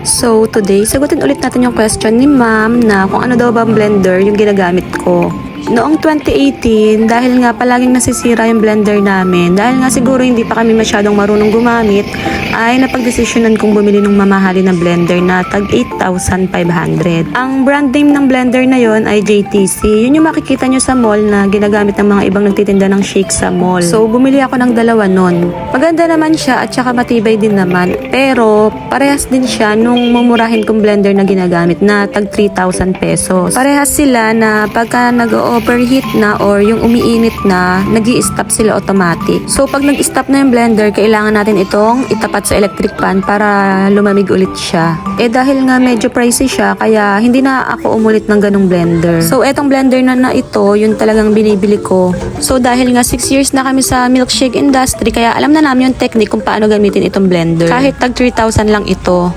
So today, sagutin ulit natin yung question ni ma'am na kung ano daw ba ang blender yung ginagamit ko. Noong 2018, dahil nga palaging nasisira yung blender namin, dahil nga siguro hindi pa kami masyadong marunong gumamit, ay napagdesisyonan kong bumili ng mamahali na blender na tag 8,500. Ang brand name ng blender na yon ay JTC. Yun yung makikita nyo sa mall na ginagamit ng mga ibang nagtitinda ng shake sa mall. So bumili ako ng dalawa nun. Maganda naman siya at saka matibay din naman. Pero parehas din siya nung mumurahin kong blender na ginagamit na tag 3,000 pesos. Parehas sila na pagka nag-overheat na or yung umiinit na, nag-i-stop sila automatic. So pag nag-stop na yung blender, kailangan natin itong itapat sa electric pan para lumamig ulit siya. Dahil nga medyo pricey siya, kaya hindi na ako umulit ng ganong blender. So etong blender na ito, yun talagang binibili ko. So dahil nga 6 years na kami sa milkshake industry, kaya alam na namin yung technique kung paano gamitin itong blender. Kahit tag 3,000 lang ito.